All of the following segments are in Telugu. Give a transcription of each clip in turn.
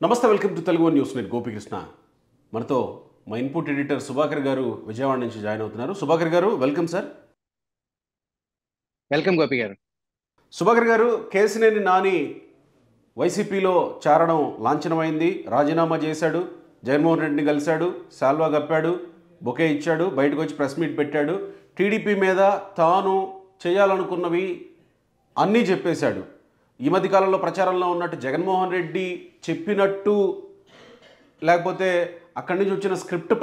నమస్తే, వెల్కమ్ టు తెలుగు న్యూస్. నేను గోపికృష్ణ. మనతో మా ఇన్పుట్ ఎడిటర్ సుభాకర్ గారు విజయవాడ నుంచి జాయిన్ అవుతున్నారు. సుభాకర్ గారు, వెల్కమ్ సార్. వెల్కమ్ గోపి గారు. సుభాకర్ గారు, కేసినేని నాని వైసీపీలో చేరడం లాంఛనమైంది. రాజీనామా చేశాడు, జగన్మోహన్ రెడ్డిని కలిశాడు, శాల్వా కప్పాడు, బొకే ఇచ్చాడు, బయటకు వచ్చి ప్రెస్ మీట్ పెట్టాడు. టీడీపీ మీద తాను చేయాలనుకున్నవి అన్నీ చెప్పేశాడు. ఈ మధ్య కాలంలో ప్రచారంలో ఉన్నట్టు జగన్మోహన్ రెడ్డి చెప్పినట్టు, లేకపోతే అక్కడి నుంచి వచ్చిన స్క్రిప్ట్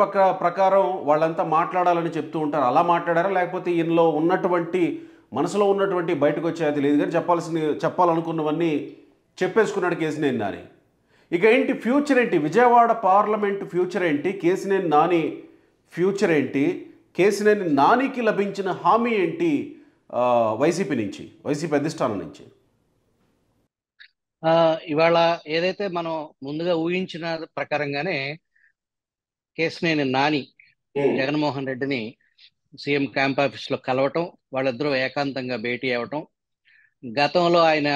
ప్రకారం వాళ్ళంతా మాట్లాడాలని చెప్తూ ఉంటారు. అలా మాట్లాడారా, లేకపోతే ఈయనలో ఉన్నటువంటి మనసులో ఉన్నటువంటి బయటకు వచ్చేది లేదు కానీ చెప్పాలనుకున్నవన్నీ చెప్పేసుకున్నాడు కేసినేని నాని. ఇక ఏంటి ఫ్యూచర్ ఏంటి? విజయవాడ పార్లమెంటు ఫ్యూచర్ ఏంటి? కేసినేని నాని ఫ్యూచర్ ఏంటి? కేసినేని నానికి లభించిన హామీ ఏంటి వైసీపీ నుంచి, వైసీపీ అధిష్టానం నుంచి? ఇవాళ ఏదైతే మనం ముందుగా ఊహించిన ప్రకారంగానే కేసినేని నాని జగన్మోహన్ రెడ్డిని సీఎం క్యాంప్ ఆఫీస్లో కలవటం, వాళ్ళిద్దరూ ఏకాంతంగా భేటీ అవ్వటం. గతంలో ఆయన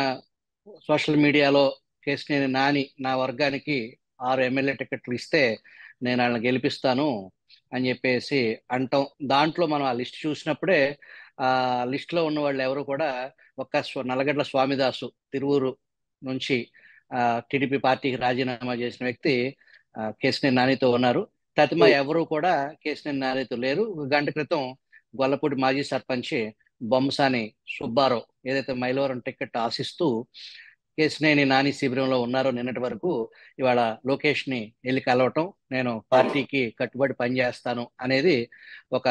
సోషల్ మీడియాలో కేసినేని నాని నా వర్గానికి 6 ఎమ్మెల్యే టికెట్లు ఇస్తే నేను వాళ్ళని గెలిపిస్తాను అని చెప్పేసి అంటాం. దాంట్లో మనం ఆ లిస్ట్ చూసినప్పుడే ఆ లిస్ట్లో ఉన్న వాళ్ళు ఎవరు కూడా నల్లగడ్డ స్వామిదాసు తిరువూరు నుంచి టీడీపీ పార్టీకి రాజీనామా చేసిన వ్యక్తి కేసినేని నానితో ఉన్నారు. ప్రతిమ ఎవరు కూడా కేసినేని నానితో లేరు. ఒక గంట క్రితం గొల్లపూడి మాజీ సర్పంచ్ బొమ్మసాని సుబ్బారావు ఏదైతే మైలవరం టికెట్ ఆశిస్తూ కేసినేని నాని శిబిరంలో ఉన్నారో నిన్నటి వరకు, ఇవాళ లోకేష్ ని వెళ్ళి కలవటం, నేను పార్టీకి కట్టుబడి పనిచేస్తాను అనేది ఒక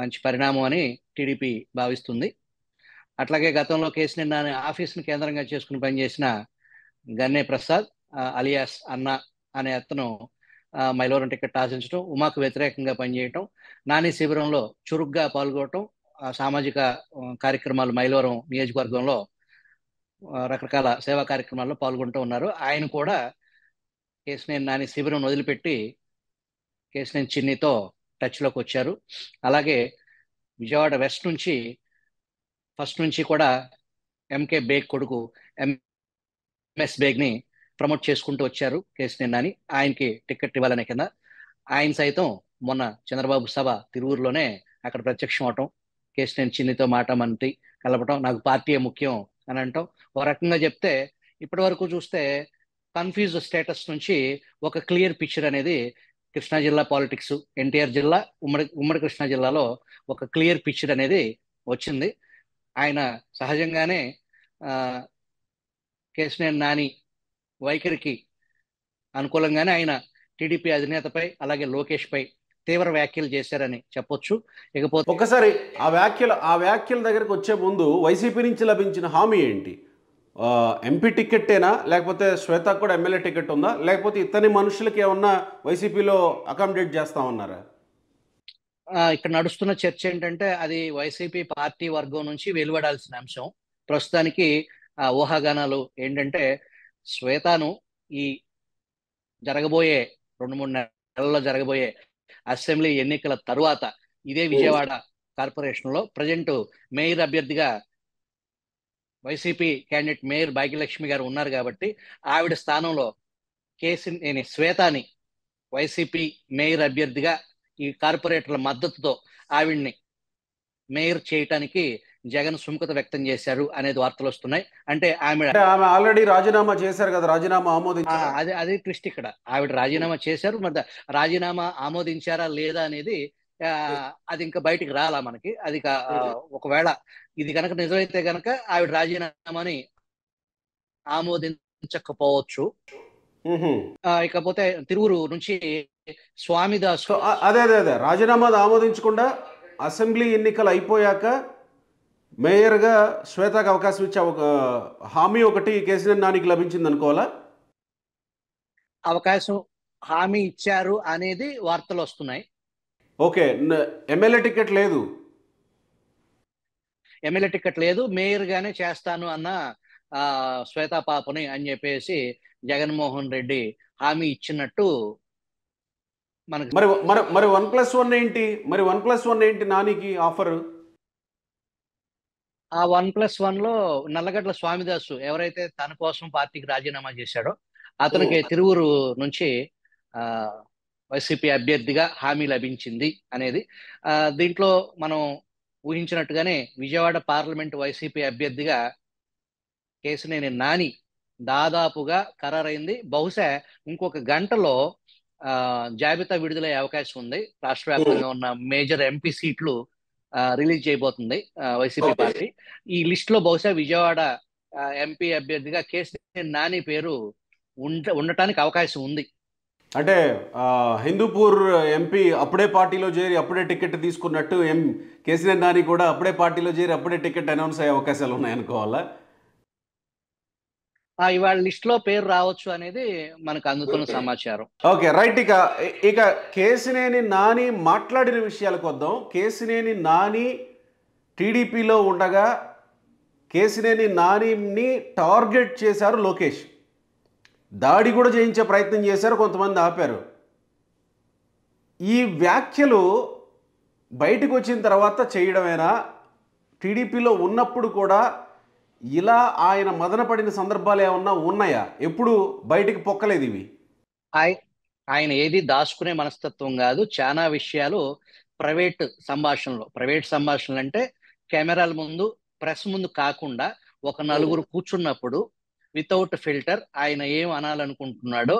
మంచి పరిణామం అని టీడీపీ భావిస్తుంది. అట్లాగే గతంలో కేసినేని నాని ఆఫీస్ని కేంద్రంగా చేసుకుని పనిచేసిన గన్నే ప్రసాద్ అలియాస్ అన్న అనే అతను మైలవరం టికెట్ ఆశించడం, ఉమాకు వ్యతిరేకంగా పనిచేయటం, నాని శిబిరంలో చురుగ్గా పాల్గొనటం, సామాజిక కార్యక్రమాలు మైలవరం నియోజకవర్గంలో రకరకాల సేవా కార్యక్రమాల్లో పాల్గొంటూ ఉన్నారు. ఆయన కూడా కేసినేని నాని శిబిరం వదిలిపెట్టి కేసినేని చిన్నితో టచ్లోకి వచ్చారు. అలాగే విజయవాడ వెస్ట్ నుంచి ఫస్ట్ నుంచి కూడా ఎంకే బేగ్ కొడుకు ఎంఎస్ బేగ్ని ప్రమోట్ చేసుకుంటూ వచ్చారు కేసినేని నాని. ఆయనకి టికెట్ ఇవ్వాలనే కింద ఆయన సైతం మొన్న చంద్రబాబు సభ తిరువూరులోనే అక్కడ ప్రత్యక్షం అవటం, కేసినేని చిన్నితో మాటమంతి కలపటం, నాకు పార్టీయే ముఖ్యం అని అంటాం. ఒక రకంగా చెప్తే ఇప్పటి వరకు చూస్తే కన్ఫ్యూజ్ స్టేటస్ నుంచి ఒక క్లియర్ పిక్చర్ అనేది కృష్ణా జిల్లా పాలిటిక్స్, ఎన్టీఆర్ జిల్లా, ఉమ్మడి కృష్ణా జిల్లాలో ఒక క్లియర్ పిక్చర్ అనేది వచ్చింది. ఆయన సహజంగానే కేసినేని నాని వైఖరికి అనుకూలంగానే ఆయన టీడీపీ అధినేతపై అలాగే లోకేష్ పై తీవ్ర వ్యాఖ్యలు చేశారని చెప్పొచ్చు. ఇకపోతే ఒకసారి ఆ వ్యాఖ్యల దగ్గరకు వచ్చే ముందు వైసీపీ నుంచి లభించిన హామీ ఏంటి? ఎంపీ టికెట్టేనా, లేకపోతే శ్వేతకు కూడా ఎమ్మెల్యే టికెట్ ఉందా, లేకపోతే ఇతని మనుషులకి ఏమన్నా వైసీపీలో అకామిడేట్ చేస్తామన్నారా? ఇక్కడ నడుస్తున్న చర్చ ఏంటంటే అది వైసీపీ పార్టీ వర్గం నుంచి వెలువడాల్సిన అంశం. ప్రస్తుతానికి ఊహాగానాలు ఏంటంటే శ్వేతను ఈ జరగబోయే 2-3 నెలల్లో జరగబోయే అసెంబ్లీ ఎన్నికల తరువాత ఇదే విజయవాడ కార్పొరేషన్ లో ప్రజెంట్ మేయర్ అభ్యర్థిగా వైసీపీ క్యాండిడేట్ మేయర్ భాగ్యలక్ష్మి గారు ఉన్నారు కాబట్టి ఆవిడ స్థానంలో కేసినేని శ్వేతని వైసీపీ మేయర్ అభ్యర్థిగా ఈ కార్పొరేటర్ల మద్దతుతో ఆవిడ్ని మేయర్ చేయటానికి జగన్ సుముఖత వ్యక్తం చేశారు అనేది వార్తలు వస్తున్నాయి. అంటే ఆమె ఆల్రెడీ రాజీనామా చేశారు కదా, రాజీనామా ఆమోదించారు. అది ట్విస్ట్ ఇక్కడ. ఆవిడ రాజీనామా చేశారు, మరి రాజీనామా ఆమోదించారా లేదా అనేది అది ఇంకా బయటికి రాలా మనకి. అది ఒకవేళ ఇది కనుక నిజమైతే కనుక ఆవిడ రాజీనామాని ఆమోదించకపోవచ్చు. ఇకపోతే తిరువురు నుంచి స్వామిదాస్ అదే రాజీనామా ఆమోదించకుండా అసెంబ్లీ ఎన్నికలు అయిపోయాక మేయర్గా శ్వేతకు అవకాశం ఇచ్చే ఒక హామీ ఒకటి కేసినేని నానికి లభించింది అనుకోవాలా? అవకాశం హామీ ఇచ్చారు అనేది వార్తలు వస్తున్నాయి. ఓకే, ఎమ్మెల్యే టికెట్ లేదు, ఎమ్మెల్యే టికెట్ లేదు, మేయర్ గానే చేస్తాను అన్న శ్వేతా పాపని అని చెప్పేసి జగన్మోహన్ రెడ్డి హామీ ఇచ్చినట్టు మనకి. మరి 1+1 ఏంటి? మరి 1+1 ఏంటి నానికి ఆఫర్? ఆ 1+1 లో నల్లగడ్డ స్వామిదాసు ఎవరైతే తన కోసం పార్టీకి రాజీనామా చేశాడో అతనికి తిరువురు నుంచి ఆ వైసీపీ అభ్యర్థిగా హామీ లభించింది అనేది. దీంట్లో మనం ఊహించినట్టుగానే విజయవాడ పార్లమెంట్ వైసీపీ అభ్యర్థిగా కేశినేని నాని దాదాపుగా ఖరారైంది. బహుశా ఇంకొక గంటలో జాబితా విడుదలయ్యే అవకాశం ఉంది. రాష్ట్ర వ్యాప్తంగా ఉన్న మేజర్ ఎంపీ సీట్లు రిలీజ్ చేయబోతుంది వైసీపీ పార్టీ. ఈ లిస్ట్ లో బహుశా విజయవాడ ఎంపీ అభ్యర్థిగా కేశినేని నాని పేరు ఉండటానికి అవకాశం ఉంది. అంటే హిందూపూర్ ఎంపీ అప్పుడే పార్టీలో చేరి అప్పుడే టికెట్ తీసుకున్నట్టు కేసీఆర్ నాని కూడా అప్పుడే పార్టీలో చేరి అప్పుడే టికెట్ అనౌన్స్ అయ్యే అవకాశాలు ఉన్నాయనుకోవాలా? ఇవాళ లిస్ట్ లో పేరు రావచ్చు అనేది మనకు అందుతున్న సమాచారం. Okay, right. ఇక కేశినేని నాని మాట్లాడిన విషయాలకు వద్దాం. కేశినేని నాని టీడీపీలో ఉండగా కేశినేని నానిని టార్గెట్ చేశారు లోకేష్. దాడి కూడా చేయించే ప్రయత్నం చేశారు, కొంతమంది ఆపారు. ఈ వ్యాఖ్యలు బయటకు వచ్చిన తర్వాత చేయడమేనా? టీడీపీలో ఉన్నప్పుడు కూడా ఇలా ఆయన మదన పడిన సందర్భాలు ఏమన్నా ఉన్నాయా? ఎప్పుడు బయటికి పొక్కలేదు ఇవి. ఆయన ఏది దాచుకునే మనస్తత్వం కాదు. చాలా విషయాలు ప్రైవేట్ సంభాషణలు అంటే కెమెరాల ముందు, ప్రెస్ ముందు కాకుండా ఒక నలుగురు కూర్చున్నప్పుడు వితౌట్ ఫిల్టర్ ఆయన ఏం అనాలనుకుంటున్నాడో,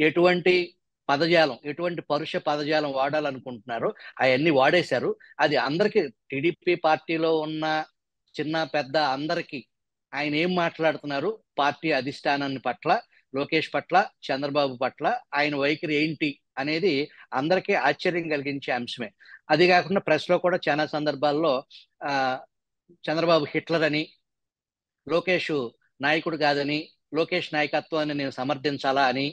ఎటువంటి పరుష పదజాలం వాడాలనుకుంటున్నారో అవన్నీ వాడేశారు. అది అందరికి, టీడీపీ పార్టీలో ఉన్న చిన్న పెద్ద అందరికీ ఆయన ఏం మాట్లాడుతున్నారు, పార్టీ అధిష్టానాన్ని పట్ల, లోకేష్ పట్ల, చంద్రబాబు పట్ల ఆయన వైఖరి ఏంటి అనేది అందరికీ ఆశ్చర్యం కలిగించే అంశమే. అది కాకుండా ప్రెస్ లో కూడా చాలా సందర్భాల్లో చంద్రబాబు హిట్లర్ అని, లోకేష్ నాయకుడు కాదని, లోకేష్ నాయకత్వాన్ని నేను సమర్థించాలా అని,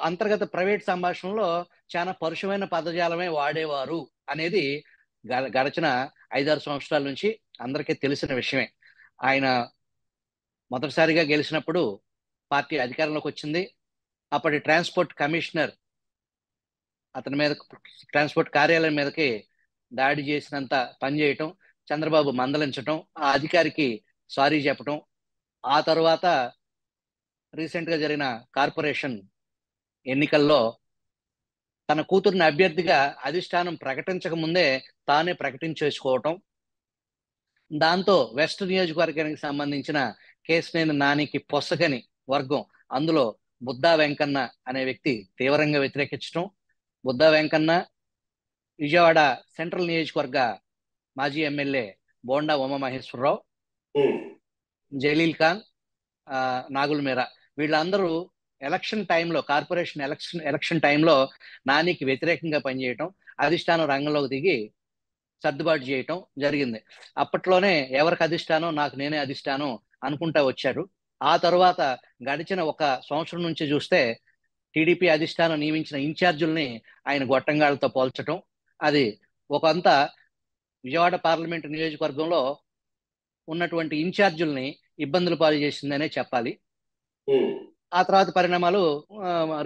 అంతర్గత ప్రైవేట్ సంభాషణలో చాలా పరుషమైన పదజాలమే వాడేవారు అనేది గడచిన 5-6 సంవత్సరాల నుంచి అందరికీ తెలిసిన విషయమే. ఆయన మొదటిసారిగా గెలిచినప్పుడు పార్టీ అధికారంలోకి వచ్చింది. అప్పటి ట్రాన్స్పోర్ట్ కమిషనర్ అతని మీద, ట్రాన్స్పోర్ట్ కార్యాలయం మీదకి దాడి చేసినంత పనిచేయటం, చంద్రబాబు మందలించటం, ఆ అధికారికి సారీ చెప్పటం, ఆ తర్వాత రీసెంట్ గా జరిగిన కార్పొరేషన్ ఎన్నికల్లో తన కూతుర్ని అభ్యర్థిగా అధిష్టానం ప్రకటించక ముందే తానే ప్రకటించేసుకోవటం, దాంతో వెస్ట్ నియోజకవర్గానికి సంబంధించిన కేశినేని నానికి పొసగని వర్గం, అందులో బుద్దా వెంకన్న అనే వ్యక్తి తీవ్రంగా వ్యతిరేకించడం, బుద్దా వెంకన్న, విజయవాడ సెంట్రల్ నియోజకవర్గ మాజీ ఎమ్మెల్యే బోండా ఉమామహేశ్వరరావు, జలీల్ ఖాన్, నాగుల్ మీరా, వీళ్ళందరూ ఎలక్షన్ టైంలో, కార్పొరేషన్ ఎలక్షన్ టైంలో నానికి వ్యతిరేకంగా పనిచేయటం, అధిష్టానం రంగంలోకి దిగి సర్దుబాటు చేయటం జరిగింది. అప్పట్లోనే ఎవరికి అధిష్టానం, నాకు నేనే అధిష్టానం అనుకుంటా వచ్చారు. ఆ తర్వాత గడిచిన 1 సంవత్సరం నుంచి చూస్తే టీడీపీ అధిష్టానం నియమించిన ఇన్ఛార్జుల్ని ఆయన గొట్టంగాళ్లతో పోల్చటం, అది ఒకంత విజయవాడ పార్లమెంటు నియోజకవర్గంలో ఉన్నటువంటి ఇన్ఛార్జుల్ని ఇబ్బందులు పాలు చేసిందనే చెప్పాలి. ఆ తర్వాత పరిణామాలు,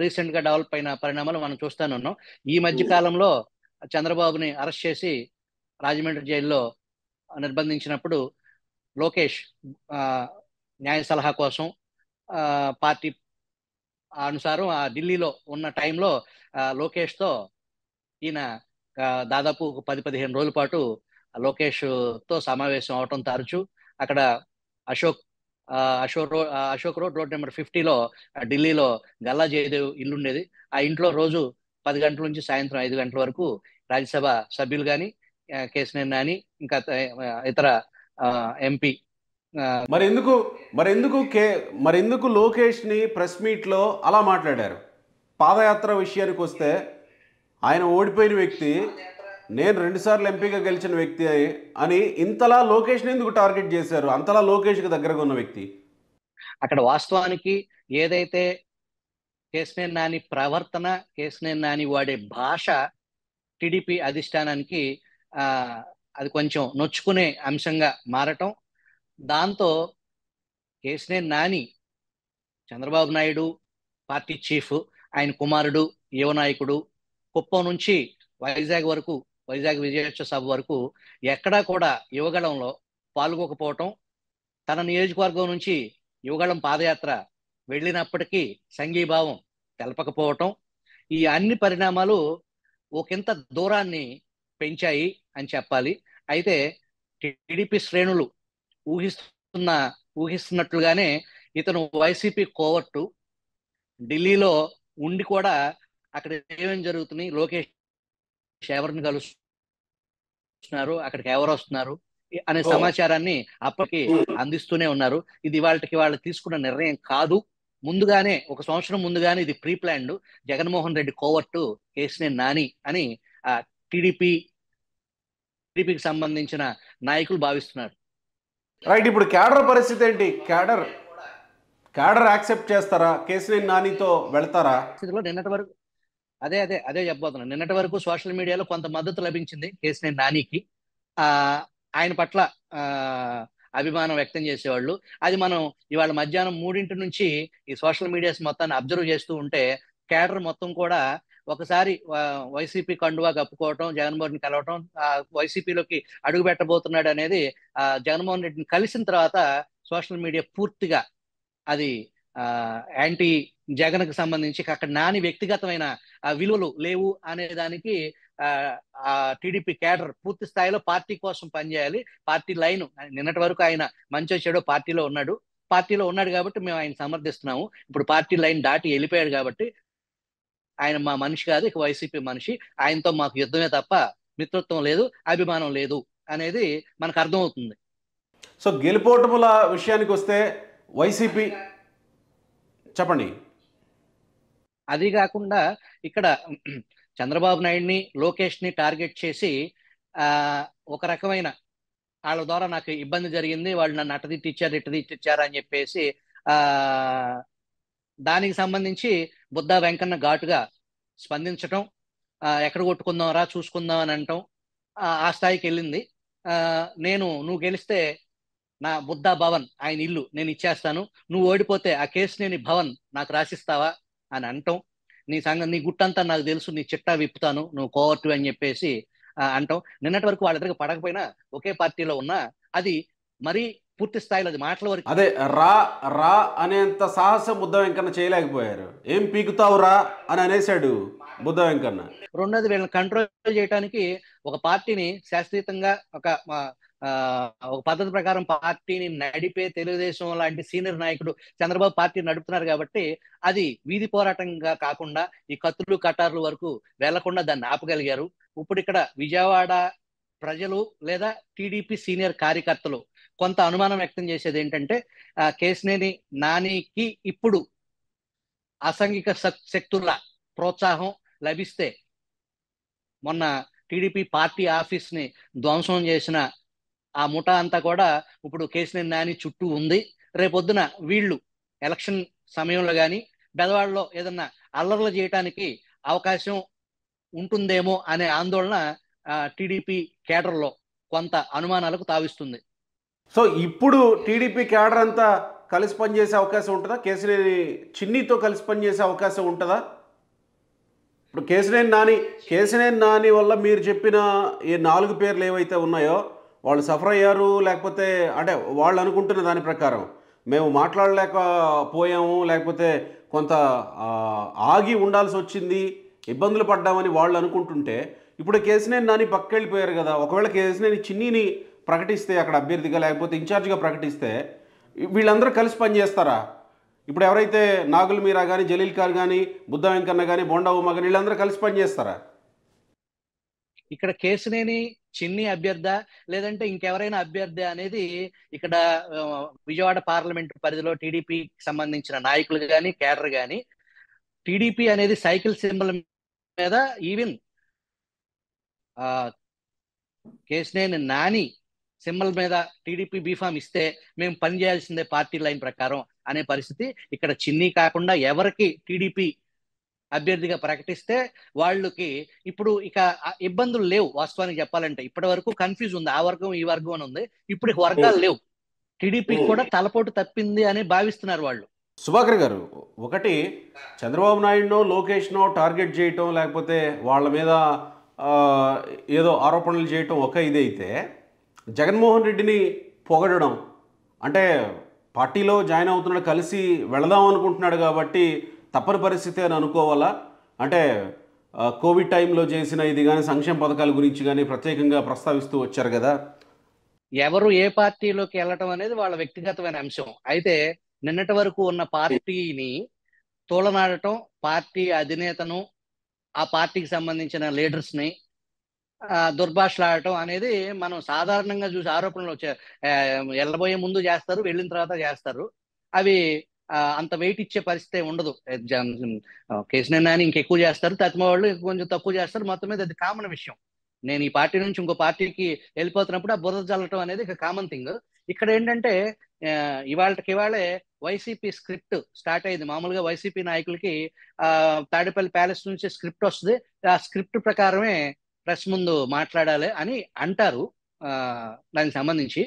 రీసెంట్ గా డెవలప్ అయిన పరిణామాలు మనం చూస్తూనే ఉన్నాం. ఈ మధ్య కాలంలో చంద్రబాబుని అరెస్ట్ చేసి రాజమండ్రి జైల్లో నిర్బంధించినప్పుడు లోకేష్ న్యాయ సలహా కోసం పార్టీ అనుసారం ఢిల్లీలో ఉన్న టైంలో లోకేష్తో ఈయన దాదాపు 10-15 రోజుల పాటు లోకేష్ తో సమావేశం అవటం తరచు. అక్కడ అశోక్ రోడ్ నెంబర్ 50లో ఢిల్లీలో గల్లా జయదేవ్ ఇల్లు ఉండేది. ఆ ఇంట్లో రోజు 10 గంటల నుంచి సాయంత్రం 5 గంటల వరకు రాజ్యసభ సభ్యులు కానీ, కేశినేని నాని, ఇంకా ఇతర ఎంపీ. మరెందుకు లోకేష్ ని ప్రెస్ మీట్ లో అలా మాట్లాడారు? పాదయాత్ర విషయానికి వస్తే ఆయన ఓడిపోయిన వ్యక్తి, నేను 2 సార్లు ఎంపీగా గెలిచిన వ్యక్తి అని ఇంతలా లోకేష్ని ఎందుకు టార్గెట్ చేశారు? అంతలా లోకేష్కి దగ్గరగా ఉన్న వ్యక్తి. అక్కడ వాస్తవానికి ఏదైతే కేశినేని నాని ప్రవర్తన, కేశినేని నాని వాడే భాష టీడీపీ అధిష్టానానికి అది కొంచెం నొచ్చుకునే అంశంగా మారటం, దాంతో కేశినేని నాని చంద్రబాబు నాయుడు పార్టీ చీఫ్, ఆయన కుమారుడు యువ నాయకుడు, కుప్పం నుంచి వైజాగ్ విజయోత్సవ సభ వరకు ఎక్కడా కూడా యువగళంలో పాల్గొకపోవటం, తన నియోజకవర్గం నుంచి యువగళం పాదయాత్ర వెళ్ళినప్పటికీ సంఘీభావం తెలపకపోవటం, ఈ అన్ని పరిణామాలు ఒకంత దూరాన్ని పెంచాయి అని చెప్పాలి. అయితే టీడీపీ శ్రేణులు ఊహిస్తున్న ఊహిస్తున్నట్లుగానే ఇతను వైసీపీ కోవర్టు. ఢిల్లీలో ఉండి కూడా అక్కడ ఏమేమి జరుగుతున్నాయి, లోకేష్ ఎవరిని కలుస్తున్నారు, అక్కడికి ఎవరు వస్తున్నారు అనే సమాచారాన్ని అప్పటికి అందిస్తూనే ఉన్నారు. ఇది వాళ్ళకి వాళ్ళు తీసుకున్న నిర్ణయం కాదు. ముందుగానే, ఒక సంవత్సరం ముందుగానే ఇది pre planned. Jaganmohan Reddy covert Kesineni Nani అని టీడీపీకి సంబంధించిన నాయకులు భావిస్తున్నారు. రైట్. ఇప్పుడు క్యాడర్ పరిస్థితి ఏంటి? క్యాడర్ యాక్సెప్ట్ చేస్తారా? కేసినేని నానితో వెళ్తారా? నిన్నటి వరకు అదే చెప్పబోతున్నాను. నిన్నటి వరకు సోషల్ మీడియాలో కొంత మద్దతు లభించింది కేసినేని నానికి. ఆయన పట్ల అభిమానం వ్యక్తం చేసేవాళ్ళు. అది మనం ఇవాళ మధ్యాహ్నం 3 నుంచి ఈ సోషల్ మీడియాస్ మొత్తాన్ని అబ్జర్వ్ చేస్తూ ఉంటే క్యాడర్ మొత్తం కూడా ఒకసారి వైసీపీ కండువా కప్పుకోవటం, జగన్మోహన్ రెడ్డిని కలవటం, వైసీపీలోకి అడుగు పెట్టబోతున్నాడు అనేది జగన్మోహన్ రెడ్డిని కలిసిన తర్వాత సోషల్ మీడియా పూర్తిగా అది యాంటీ జగన్కి సంబంధించి అక్కడ నాని వ్యక్తిగతమైన విలువలు లేవు అనే దానికి టీడీపీ క్యాడర్ పూర్తి స్థాయిలో పార్టీ కోసం పనిచేయాలి. పార్టీ లైన్, నిన్నటి వరకు ఆయన మంచో చెడో పార్టీలో ఉన్నాడు కాబట్టి మేము ఆయన సమర్థిస్తున్నాము. ఇప్పుడు పార్టీ లైన్ దాటి వెళ్ళిపోయాడు కాబట్టి ఆయన మా మనిషి కాదు, ఇక వైసీపీ మనిషి, ఆయనతో మాకు యుద్ధమే తప్ప మిత్రత్వం లేదు, అభిమానం లేదు అనేది మనకు అర్థమవుతుంది. సో గెలుపోటముల విషయానికి వస్తే వైసీపీ చెప్పండి. అది కాకుండా ఇక్కడ చంద్రబాబు నాయుడిని, లోకేష్ని టార్గెట్ చేసి ఒక రకమైన వాళ్ళ ద్వారా నాకు ఇబ్బంది జరిగింది, వాళ్ళు నన్ను ఇట్ట అని చెప్పేసి దానికి సంబంధించి బుద్ధా వెంకన్న ఘాటుగా స్పందించటం, ఎక్కడ కొట్టుకుందాం రా చూసుకుందాం అని అంటాం, ఆ స్థాయికి వెళ్ళింది. నువ్వు గెలిస్తే నా బుద్ధా భవన్, ఆయన ఇల్లు నేను ఇచ్చేస్తాను, నువ్వు ఓడిపోతే ఆ కేసినేని భవన్ నాకు రాసిస్తావా అని అంటాం, నీ గుట్టంతా నాకు తెలుసు, నీ చిట్టా విప్పుతాను, నువ్వు కోవర్టు అని చెప్పేసి అంటాం. నిన్నటి వరకు వాళ్ళిద్దరికి పడకపోయినా ఒకే పార్టీలో ఉన్నా అది మరీ పూర్తి స్థాయిలో అది మాటల వరకు. అదే రా అనేంత సాహసం బుద్ధ వెంకన్న చేయలేకపోయారు. ఏం పీకుతావు రా అని అనేసాడు బుద్ధ వెంకన్న. రెండోది, వీళ్ళని కంట్రోల్ చేయడానికి ఒక పార్టీని శాస్త్రీయంగా ఒక పద్ధతి ప్రకారం పార్టీని నడిపే తెలుగుదేశం లాంటి సీనియర్ నాయకుడు చంద్రబాబు పార్టీ నడుపుతున్నారు కాబట్టి అది వీధి పోరాటంగా కాకుండా ఈ కత్తులు కటార్లు వరకు వెళ్లకుండా దాన్ని ఆపగలిగారు. ఇప్పుడు ఇక్కడ విజయవాడ ప్రజలు లేదా టీడీపీ సీనియర్ కార్యకర్తలు కొంత అనుమానం వ్యక్తం చేసేది ఏంటంటే కేసినేని నానికి ఇప్పుడు అసాంఘిక శక్తుల ప్రోత్సాహం లభిస్తే, మొన్న టీడీపీ పార్టీ ఆఫీస్ ని ధ్వంసం చేసిన ఆ ముఠా అంతా కూడా ఇప్పుడు కేసినేని నాని చుట్టూ ఉంది. రేపొద్దున వీళ్ళు ఎలక్షన్ సమయంలో కానీ బెదవాడలో ఏదన్నా అల్లర్లు చేయడానికి అవకాశం ఉంటుందేమో అనే ఆందోళన టీడీపీ కేడర్లో కొంత అనుమానాలకు తావిస్తుంది. సో ఇప్పుడు టీడీపీ కేడర్ అంతా కలిసి పనిచేసే అవకాశం ఉంటుందా? కేసినేని చిన్నితో కలిసి పనిచేసే అవకాశం ఉంటుందా? ఇప్పుడు కేసినేని నాని వల్ల మీరు చెప్పిన ఈ 4 పేర్లు ఏవైతే ఉన్నాయో వాళ్ళు సఫర్ అయ్యారు, లేకపోతే అంటే వాళ్ళు అనుకుంటున్న దాని ప్రకారం మేము మాట్లాడలేకపోయాము, లేకపోతే కొంత ఆగి ఉండాల్సి వచ్చింది, ఇబ్బందులు పడ్డామని వాళ్ళు అనుకుంటుంటే, ఇప్పుడు కేసినేని నాని పక్కెళ్ళిపోయారు కదా. ఒకవేళ కేసినేని చిన్నిని ప్రకటిస్తే అక్కడ అభ్యర్థిగా, లేకపోతే ఇన్ఛార్జిగా ప్రకటిస్తే వీళ్ళందరూ కలిసి పనిచేస్తారా? ఇప్పుడు ఎవరైతే నాగుల్ మీరా కానీ, జలీల్ ఖాన్ కానీ, బుద్ధ వెంకన్న కానీ, బోండా ఉమా కానీ వీళ్ళందరూ కలిసి పనిచేస్తారా? ఇక్కడ కేసినేని చిన్ని అభ్యర్థ లేదంటే ఇంకెవరైనా అభ్యర్థి అనేది ఇక్కడ విజయవాడ పార్లమెంట్ పరిధిలో టీడీపీకి సంబంధించిన నాయకులు కానీ కేడర్ కానీ, టీడీపీ అనేది సైకిల్ సింబల్ మీద ఈవెన్ కేసినేని నాని సింబల్ మీద టీడీపీ బీఫామ్ ఇస్తే మేము పనిచేయాల్సిందే పార్టీ లైన్ ప్రకారం అనే పరిస్థితి. ఇక్కడ చిన్ని కాకుండా ఎవరికి టీడీపీ అభ్యర్థిగా ప్రకటిస్తే వాళ్ళకి ఇప్పుడు ఇక ఇబ్బందులు లేవు. వాస్తవానికి చెప్పాలంటే ఇప్పటి వరకు కన్ఫ్యూజ్ ఉంది, ఆ వర్గం ఈ వర్గం అని ఉంది. ఇప్పుడు వర్గాలు లేవు, టీడీపీ కూడా తలపోటు తప్పింది అని భావిస్తున్నారు వాళ్ళు. సుభాకర్ గారు, ఒకటి చంద్రబాబు నాయుడునో లోకేష్నో టార్గెట్ చేయటం, లేకపోతే వాళ్ళ మీద ఏదో ఆరోపణలు చేయటం ఒక ఇదైతే, జగన్మోహన్ రెడ్డిని పొగడడం అంటే పార్టీలో జాయిన్ అవుతున్నాడు, కలిసి వెళదాం అనుకుంటున్నాడు కాబట్టి తప్పని పరిస్థితి అని అనుకోవాలా? అంటే కోవిడ్ టైంలో చేసిన ఇది కానీ సంక్షేమ పథకాల గురించి కానీ ప్రత్యేకంగా ప్రస్తావిస్తూ వచ్చారు కదా. ఎవరు ఏ పార్టీలోకి వెళ్ళటం అనేది వాళ్ళ వ్యక్తిగతమైన అంశం. అయితే నిన్నటి వరకు ఉన్న పార్టీని తోలనాడటం, పార్టీ అధినేతను, ఆ పార్టీకి సంబంధించిన లీడర్స్ ని దుర్భాషలాడటం అనేది మనం సాధారణంగా చూసి ఆరోపణలు వెళ్ళబోయే ముందు చేస్తారు, వెళ్ళిన తర్వాత చేస్తారు. అవి అంత వెయిట్ ఇచ్చే పరిస్థితి ఉండదు. కేసీఆర్ నాని ఇంకెక్కువ చేస్తారు, తత్మ వాళ్ళు కొంచెం తక్కువ చేస్తారు. మొత్తం మీద అది కామన్ విషయం. నేను ఈ పార్టీ నుంచి ఇంకో పార్టీకి వెళ్ళిపోతున్నప్పుడు ఆ బురద చల్లటం అనేది ఇక కామన్ థింగ్. ఇక్కడ ఏంటంటే ఇవాళే వైసీపీ స్క్రిప్ట్ స్టార్ట్ అయింది. మామూలుగా వైసీపీ నాయకులకి తాడేపల్లి ప్యాలెస్ నుంచి స్క్రిప్ట్ వస్తుంది. ఆ స్క్రిప్ట్ ప్రకారమే ప్రెస్ ముందు మాట్లాడాలి అని అంటారు. దానికి సంబంధించి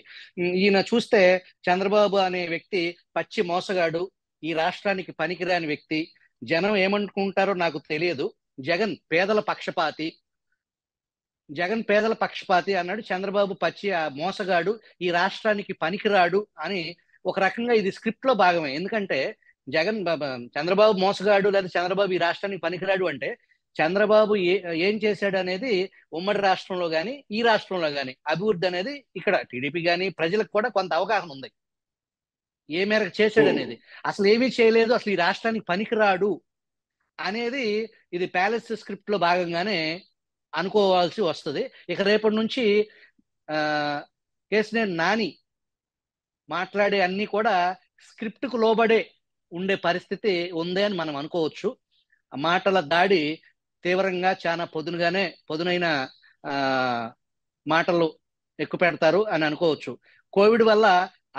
ఈయన చూస్తే చంద్రబాబు అనే వ్యక్తి పచ్చి మోసగాడు, ఈ రాష్ట్రానికి పనికిరాని వ్యక్తి, జనం ఏమనుకుంటారో నాకు తెలియదు, జగన్ పేదల పక్షపాతి అన్నాడు. చంద్రబాబు పచ్చి మోసగాడు, ఈ రాష్ట్రానికి పనికిరాడు అని ఒక రకంగా ఇది స్క్రిప్ట్ లో భాగమే. ఎందుకంటే చంద్రబాబు మోసగాడు లేదా చంద్రబాబు ఈ రాష్ట్రానికి పనికిరాడు అంటే చంద్రబాబు ఏం చేశాడు అనేది ఉమ్మడి రాష్ట్రంలో కానీ ఈ రాష్ట్రంలో కానీ అభివృద్ధి అనేది ఇక్కడ టీడీపీ కానీ ప్రజలకు కూడా కొంత అవగాహన ఉంది ఏ మేరకు చేశాడు అనేది. అసలు ఏమీ చేయలేదు, అసలు ఈ రాష్ట్రానికి పనికిరాడు అనేది ఇది ప్యాలెస్ స్క్రిప్ట్ లో భాగంగానే అనుకోవాల్సి వస్తుంది. ఇక రేపటి నుంచి కేసీఆర్ నాని మాట్లాడే అన్ని కూడా స్క్రిప్ట్ కు లోబడే ఉండే పరిస్థితి ఉంది అని మనం అనుకోవచ్చు. మాటల దాడి తీవ్రంగా చాలా పొదునైన మాటలు ఎక్కువ పెడతారు అని అనుకోవచ్చు. కోవిడ్ వల్ల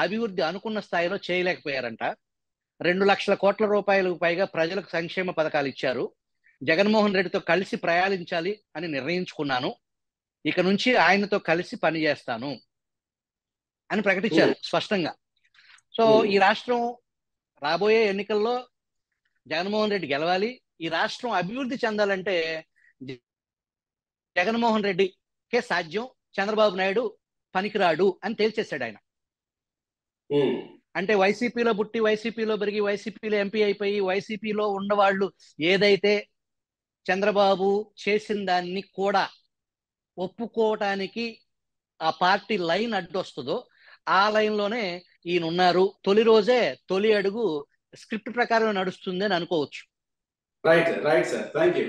అభివృద్ధి అనుకున్న స్థాయిలో చేయలేకపోయారంట. 2 లక్షల కోట్ల రూపాయలకు పైగా ప్రజలకు సంక్షేమ పథకాలు ఇచ్చారు. జగన్మోహన్ రెడ్డితో కలిసి ప్రయాణించాలి అని నిర్ణయించుకున్నాను, ఇక నుంచి ఆయనతో కలిసి పనిచేస్తాను అని ప్రకటించారు స్పష్టంగా. సో ఈ రాష్ట్రం రాబోయే ఎన్నికల్లో జగన్మోహన్ రెడ్డి గెలవాలి, ఈ రాష్ట్రం అభివృద్ధి చెందాలంటే జగన్మోహన్ రెడ్డికే సాధ్యం, చంద్రబాబు నాయుడు పనికిరాడు అని తేల్చేశాడు ఆయన. అంటే వైసీపీలో పుట్టి, వైసీపీలో పెరిగి, వైసీపీలో ఎంపీ అయిపోయి, వైసీపీలో ఉన్నవాళ్ళు ఏదైతే చంద్రబాబు చేసిన దాన్ని కూడా ఒప్పుకోవటానికి ఆ పార్టీ లైన్ అడ్డొస్తుందో ఆ లైన్లోనే ఈయన ఉన్నారు. తొలి రోజే తొలి అడుగు స్క్రిప్ట్ ప్రకారం నడుస్తుంది అని అనుకోవచ్చు. Right sir, thank you.